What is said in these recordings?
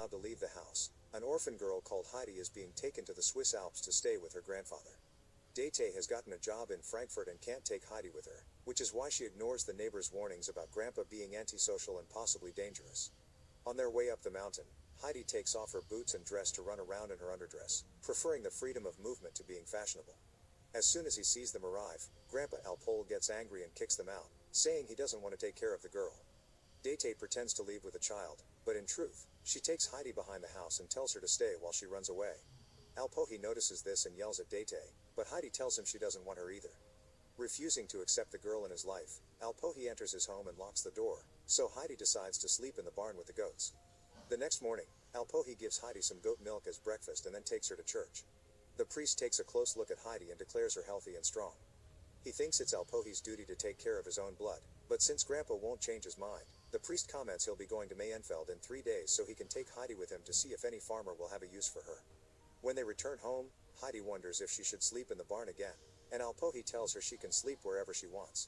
allowed to leave the house. An orphan girl called Heidi is being taken to the Swiss Alps to stay with her grandfather. Dete has gotten a job in Frankfurt and can't take Heidi with her, which is why she ignores the neighbors' warnings about Grandpa being antisocial and possibly dangerous. On their way up the mountain, Heidi takes off her boots and dress to run around in her underdress, preferring the freedom of movement to being fashionable. As soon as he sees them arrive, Grandpa Alpole gets angry and kicks them out, saying he doesn't want to take care of the girl. Dete pretends to leave with the child, but in truth, she takes Heidi behind the house and tells her to stay while she runs away. Alpohi notices this and yells at Dete, but Heidi tells him she doesn't want her either. Refusing to accept the girl in his life, Alpohi enters his home and locks the door, so Heidi decides to sleep in the barn with the goats. The next morning, Alpohi gives Heidi some goat milk as breakfast and then takes her to church. The priest takes a close look at Heidi and declares her healthy and strong. He thinks it's Alpohi's duty to take care of his own blood, but since Grandpa won't change his mind, the priest comments he'll be going to Mayenfeld in 3 days so he can take Heidi with him to see if any farmer will have a use for her. When they return home, Heidi wonders if she should sleep in the barn again, and Alpohi tells her she can sleep wherever she wants.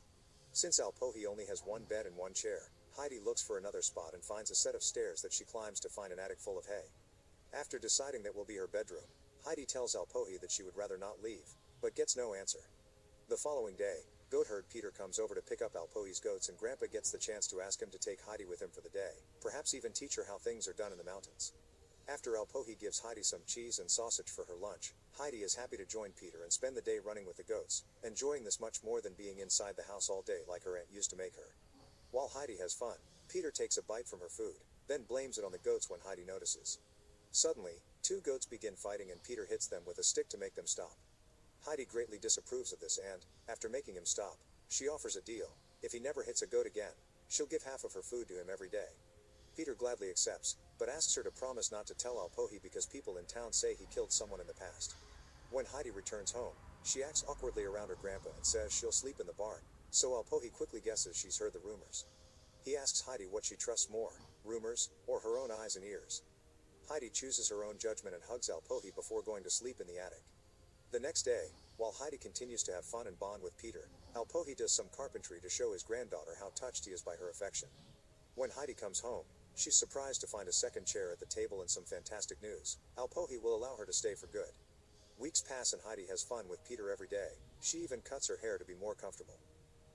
Since Alpohi only has one bed and one chair, Heidi looks for another spot and finds a set of stairs that she climbs to find an attic full of hay. After deciding that will be her bedroom, Heidi tells Alpohi that she would rather not leave, but gets no answer. The following day, goatherd Peter comes over to pick up Alpohi's goats and Grandpa gets the chance to ask him to take Heidi with him for the day, perhaps even teach her how things are done in the mountains. After Alpohi gives Heidi some cheese and sausage for her lunch, Heidi is happy to join Peter and spend the day running with the goats, enjoying this much more than being inside the house all day like her aunt used to make her. While Heidi has fun, Peter takes a bite from her food, then blames it on the goats when Heidi notices. Suddenly, 2 goats begin fighting and Peter hits them with a stick to make them stop. Heidi greatly disapproves of this and, after making him stop, she offers a deal. If he never hits a goat again, she'll give half of her food to him every day. Peter gladly accepts, but asks her to promise not to tell Alpohi because people in town say he killed someone in the past. When Heidi returns home, she acts awkwardly around her grandpa and says she'll sleep in the barn, so Alpohi quickly guesses she's heard the rumors. He asks Heidi what she trusts more, rumors, or her own eyes and ears. Heidi chooses her own judgment and hugs Alpohi before going to sleep in the attic. The next day, while Heidi continues to have fun and bond with Peter, Alpohi does some carpentry to show his granddaughter how touched he is by her affection. When Heidi comes home, she's surprised to find a second chair at the table and some fantastic news. Alpohi will allow her to stay for good. Weeks pass and Heidi has fun with Peter every day. She even cuts her hair to be more comfortable.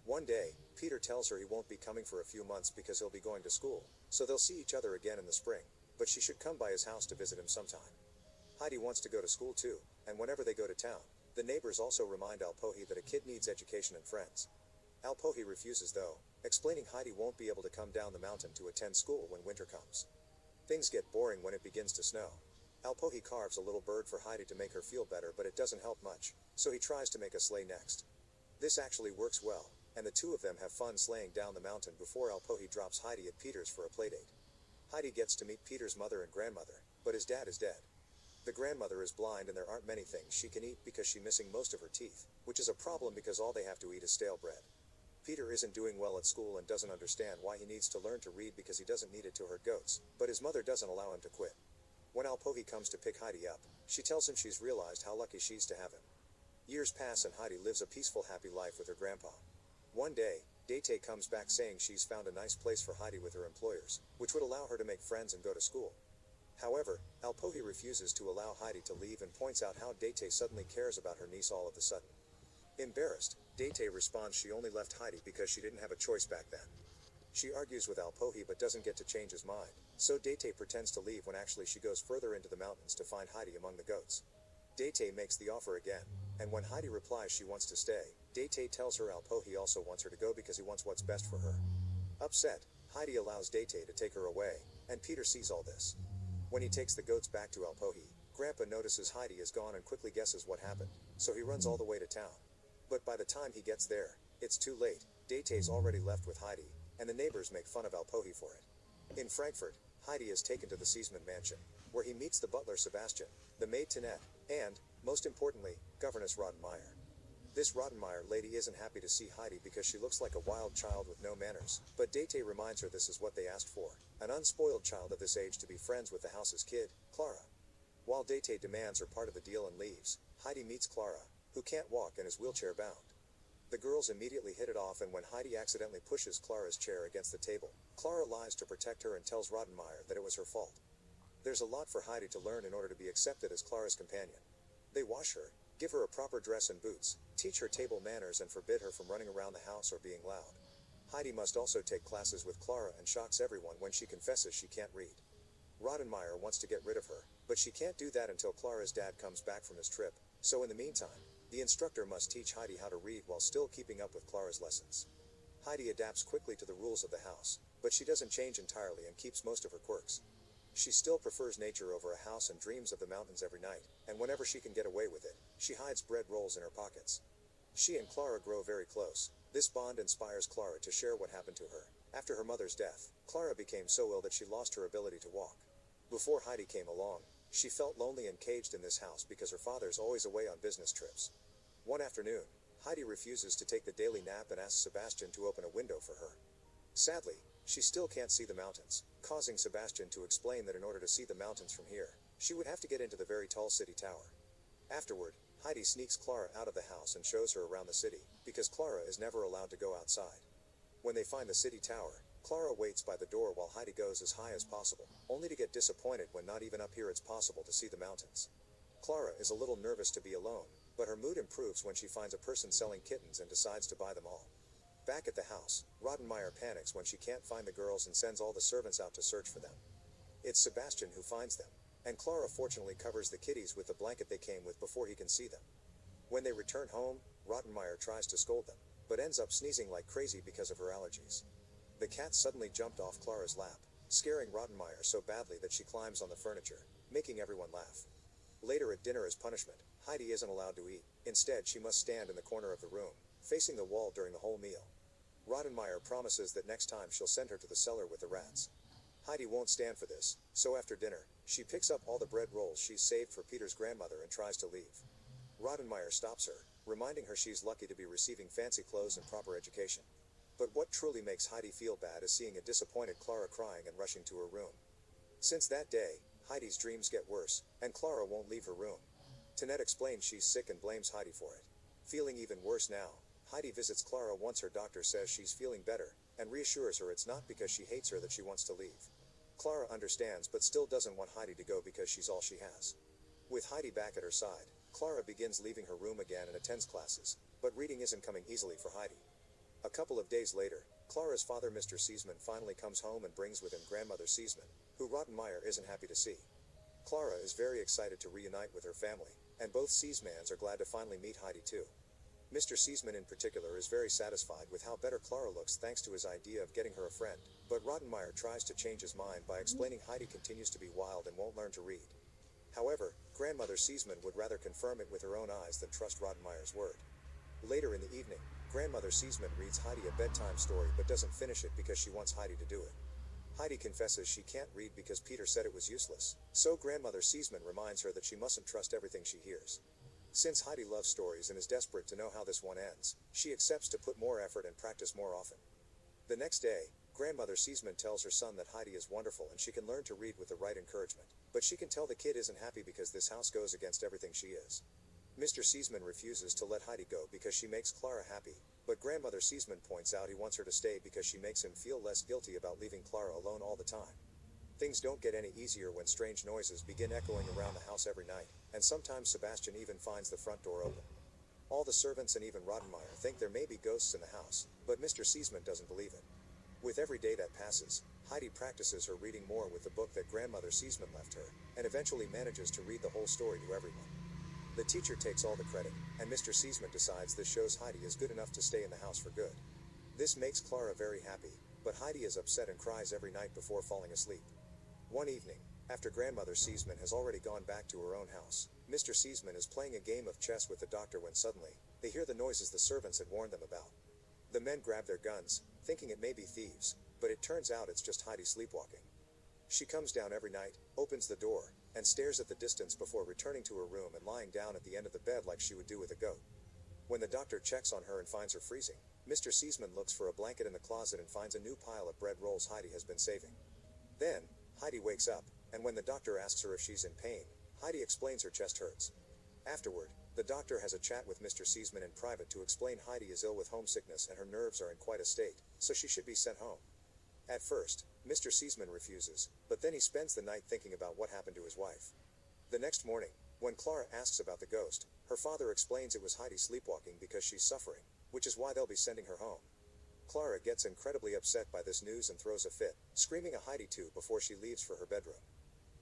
One day, Peter tells her he won't be coming for a few months because he'll be going to school, so they'll see each other again in the spring, but she should come by his house to visit him sometime. Heidi wants to go to school too, and whenever they go to town, the neighbors also remind Alpohi that a kid needs education and friends. Alpohi refuses though, explaining Heidi won't be able to come down the mountain to attend school when winter comes. Things get boring when it begins to snow. Alpohi carves a little bird for Heidi to make her feel better, but it doesn't help much, so he tries to make a sleigh next. This actually works well, and the two of them have fun sleighing down the mountain before Alpohi drops Heidi at Peter's for a playdate. Heidi gets to meet Peter's mother and grandmother, but his dad is dead. The grandmother is blind and there aren't many things she can eat because she's missing most of her teeth, which is a problem because all they have to eat is stale bread. Peter isn't doing well at school and doesn't understand why he needs to learn to read because he doesn't need it to herd goats, but his mother doesn't allow him to quit. When Alpohi comes to pick Heidi up, she tells him she's realized how lucky she's to have him. Years pass and Heidi lives a peaceful happy life with her grandpa. One day, Dete comes back saying she's found a nice place for Heidi with her employers, which would allow her to make friends and go to school. However, Alpohi refuses to allow Heidi to leave and points out how Dete suddenly cares about her niece all of a sudden. Embarrassed, Dete responds she only left Heidi because she didn't have a choice back then. She argues with Alpohi but doesn't get to change his mind, so Dete pretends to leave when actually she goes further into the mountains to find Heidi among the goats. Dete makes the offer again, and when Heidi replies she wants to stay, Dete tells her Alpohi also wants her to go because he wants what's best for her. Upset, Heidi allows Dete to take her away, and Peter sees all this. When he takes the goats back to Alpohi, Grandpa notices Heidi is gone and quickly guesses what happened, so he runs all the way to town. But by the time he gets there, it's too late. Date's already left with Heidi, and the neighbors make fun of Alpohi for it. In Frankfurt, Heidi is taken to the Seesman mansion, where he meets the butler Sebastian, the maid Tinette, and, most importantly, Governess Rottenmeier. This Rottenmeier lady isn't happy to see Heidi because she looks like a wild child with no manners, but Dete reminds her this is what they asked for, an unspoiled child of this age to be friends with the house's kid, Clara. While Dete demands her part of the deal and leaves, Heidi meets Clara, who can't walk and is wheelchair bound. The girls immediately hit it off, and when Heidi accidentally pushes Clara's chair against the table, Clara lies to protect her and tells Rottenmeier that it was her fault. There's a lot for Heidi to learn in order to be accepted as Clara's companion. They wash her, give her a proper dress and boots, teach her table manners and forbid her from running around the house or being loud. Heidi must also take classes with Clara and shocks everyone when she confesses she can't read. Rottenmeier wants to get rid of her, but she can't do that until Clara's dad comes back from his trip, so in the meantime, the instructor must teach Heidi how to read while still keeping up with Clara's lessons. Heidi adapts quickly to the rules of the house, but she doesn't change entirely and keeps most of her quirks. She still prefers nature over a house and dreams of the mountains every night, and whenever she can get away with it, she hides bread rolls in her pockets. She and Clara grow very close. This bond inspires Clara to share what happened to her. After her mother's death, Clara became so ill that she lost her ability to walk. Before Heidi came along, she felt lonely and caged in this house because her father's always away on business trips. One afternoon, Heidi refuses to take the daily nap and asks Sebastian to open a window for her. Sadly, she still can't see the mountains, causing Sebastian to explain that in order to see the mountains from here, she would have to get into the very tall city tower. Afterward, Heidi sneaks Clara out of the house and shows her around the city, because Clara is never allowed to go outside. When they find the city tower, Clara waits by the door while Heidi goes as high as possible, only to get disappointed when not even up here it's possible to see the mountains. Clara is a little nervous to be alone, but her mood improves when she finds a person selling kittens and decides to buy them all. Back at the house, Rottenmeier panics when she can't find the girls and sends all the servants out to search for them. It's Sebastian who finds them, and Clara fortunately covers the kitties with the blanket they came with before he can see them. When they return home, Rottenmeier tries to scold them, but ends up sneezing like crazy because of her allergies. The cat suddenly jumped off Clara's lap, scaring Rottenmeier so badly that she climbs on the furniture, making everyone laugh. Later at dinner as punishment, Heidi isn't allowed to eat. Instead, she must stand in the corner of the room, facing the wall during the whole meal. Rottenmeier promises that next time she'll send her to the cellar with the rats. Heidi won't stand for this, so after dinner, she picks up all the bread rolls she's saved for Peter's grandmother and tries to leave. Rottenmeier stops her, reminding her she's lucky to be receiving fancy clothes and proper education. But what truly makes Heidi feel bad is seeing a disappointed Clara crying and rushing to her room. Since that day, Heidi's dreams get worse, and Clara won't leave her room. Tanette explains she's sick and blames Heidi for it. Feeling even worse now, Heidi visits Clara once her doctor says she's feeling better, and reassures her it's not because she hates her that she wants to leave. Clara understands but still doesn't want Heidi to go because she's all she has. With Heidi back at her side, Clara begins leaving her room again and attends classes, but reading isn't coming easily for Heidi. A couple of days later, Clara's father Mr. Seesman finally comes home and brings with him grandmother Seesman, who Rottenmeier isn't happy to see. Clara is very excited to reunite with her family, and both Seesmans are glad to finally meet Heidi too. Mr. Seesman in particular is very satisfied with how better Clara looks thanks to his idea of getting her a friend, but Rottenmeier tries to change his mind by explaining Heidi continues to be wild and won't learn to read. However, grandmother Seesman would rather confirm it with her own eyes than trust Rottenmeier's word. Later in the evening, grandmother Seesman reads Heidi a bedtime story but doesn't finish it because she wants Heidi to do it. Heidi confesses she can't read because Peter said it was useless, so grandmother Seesman reminds her that she mustn't trust everything she hears. Since Heidi loves stories and is desperate to know how this one ends, she accepts to put more effort and practice more often. The next day, grandmother Seesman tells her son that Heidi is wonderful and she can learn to read with the right encouragement, but she can tell the kid isn't happy because this house goes against everything she is. Mr. Seesman refuses to let Heidi go because she makes Clara happy, but grandmother Seesman points out he wants her to stay because she makes him feel less guilty about leaving Clara alone all the time. Things don't get any easier when strange noises begin echoing around the house every night, and sometimes Sebastian even finds the front door open. All the servants and even Rottenmeier think there may be ghosts in the house, but Mr. Seesman doesn't believe it. With every day that passes, Heidi practices her reading more with the book that grandmother Seesman left her, and eventually manages to read the whole story to everyone. The teacher takes all the credit, and Mr. Seesman decides this shows Heidi is good enough to stay in the house for good. This makes Clara very happy, but Heidi is upset and cries every night before falling asleep. One evening, after grandmother Seesman has already gone back to her own house, Mr. Seesman is playing a game of chess with the doctor when suddenly, they hear the noises the servants had warned them about. The men grab their guns, thinking it may be thieves, but it turns out it's just Heidi sleepwalking. She comes down every night, opens the door, and stares at the distance before returning to her room and lying down at the end of the bed like she would do with a goat. When the doctor checks on her and finds her freezing, Mr. Seesman looks for a blanket in the closet and finds a new pile of bread rolls Heidi has been saving. Then, Heidi wakes up, and when the doctor asks her if she's in pain, Heidi explains her chest hurts. Afterward, the doctor has a chat with Mr. Seesman in private to explain Heidi is ill with homesickness and her nerves are in quite a state, so she should be sent home. At first, Mr. Seaman refuses, but then he spends the night thinking about what happened to his wife. The next morning, when Clara asks about the ghost, her father explains it was Heidi sleepwalking because she's suffering, which is why they'll be sending her home. Clara gets incredibly upset by this news and throws a fit, screaming a Heidi too before she leaves for her bedroom.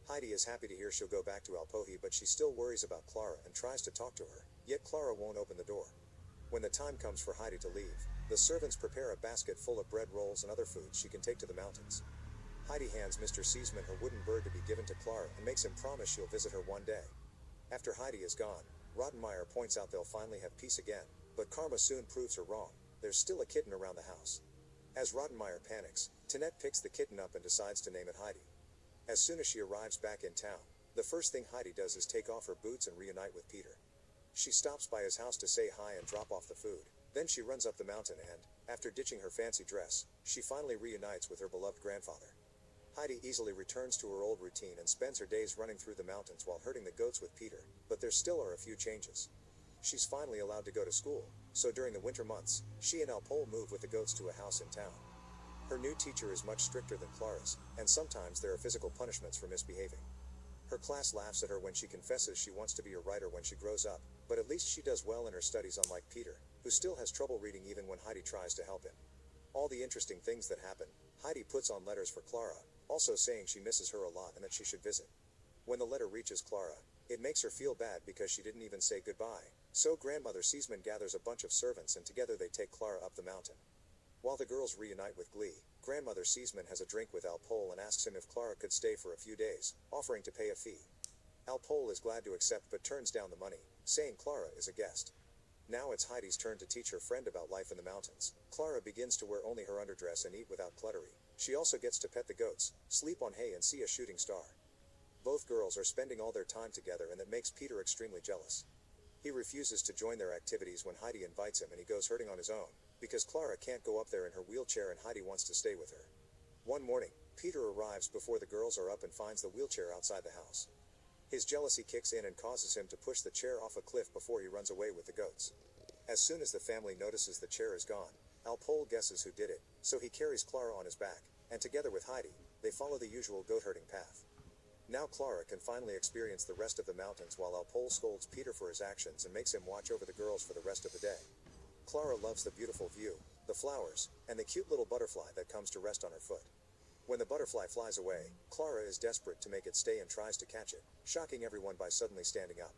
Heidi is happy to hear she'll go back to Alpohi, but she still worries about Clara and tries to talk to her, yet Clara won't open the door. When the time comes for Heidi to leave, the servants prepare a basket full of bread rolls and other foods she can take to the mountains. Heidi hands Mr. Seaman her wooden bird to be given to Clara and makes him promise she'll visit her one day. After Heidi is gone, Rottenmeier points out they'll finally have peace again, but karma soon proves her wrong. There's still a kitten around the house. As Rottenmeier panics, Tinette picks the kitten up and decides to name it Heidi. As soon as she arrives back in town, the first thing Heidi does is take off her boots and reunite with Peter. She stops by his house to say hi and drop off the food. Then she runs up the mountain and, after ditching her fancy dress, she finally reunites with her beloved grandfather. Heidi easily returns to her old routine and spends her days running through the mountains while herding the goats with Peter, but there still are a few changes. She's finally allowed to go to school, so during the winter months, she and Alpole move with the goats to a house in town. Her new teacher is much stricter than Clara's, and sometimes there are physical punishments for misbehaving. Her class laughs at her when she confesses she wants to be a writer when she grows up, but at least she does well in her studies, unlike Peter, who still has trouble reading even when Heidi tries to help him. All the interesting things that happen, Heidi puts on letters for Clara, also saying she misses her a lot and that she should visit. When the letter reaches Clara, it makes her feel bad because she didn't even say goodbye, so Grandmother Seaman gathers a bunch of servants and together they take Clara up the mountain. While the girls reunite with glee, Grandmother Seaman has a drink with Alpole and asks him if Clara could stay for a few days, offering to pay a fee. Alpole is glad to accept but turns down the money, saying Clara is a guest. Now it's Heidi's turn to teach her friend about life in the mountains. Clara begins to wear only her underdress and eat without cluttery. She also gets to pet the goats, sleep on hay and see a shooting star. Both girls are spending all their time together and that makes Peter extremely jealous. He refuses to join their activities when Heidi invites him and he goes herding on his own, because Clara can't go up there in her wheelchair and Heidi wants to stay with her. One morning, Peter arrives before the girls are up and finds the wheelchair outside the house. His jealousy kicks in and causes him to push the chair off a cliff before he runs away with the goats. As soon as the family notices the chair is gone, Alpole guesses who did it, so he carries Clara on his back, and together with Heidi, they follow the usual goat-herding path. Now Clara can finally experience the rest of the mountains while Alpole scolds Peter for his actions and makes him watch over the girls for the rest of the day. Clara loves the beautiful view, the flowers, and the cute little butterfly that comes to rest on her foot. When the butterfly flies away, Clara is desperate to make it stay and tries to catch it, shocking everyone by suddenly standing up.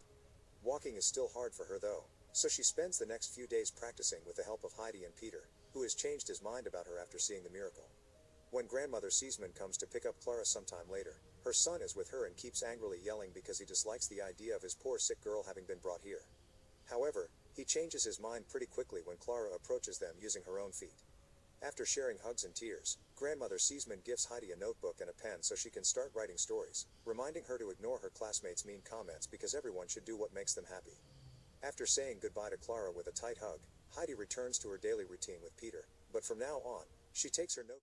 Walking is still hard for her though, so she spends the next few days practicing with the help of Heidi and Peter, who has changed his mind about her after seeing the miracle. When Grandmother Seaman comes to pick up Clara sometime later, her son is with her and keeps angrily yelling because he dislikes the idea of his poor sick girl having been brought here. However, he changes his mind pretty quickly when Clara approaches them using her own feet. After sharing hugs and tears, Grandmother Seaman gives Heidi a notebook and a pen so she can start writing stories, reminding her to ignore her classmates' mean comments because everyone should do what makes them happy. After saying goodbye to Clara with a tight hug, Heidi returns to her daily routine with Peter, but from now on, she takes her note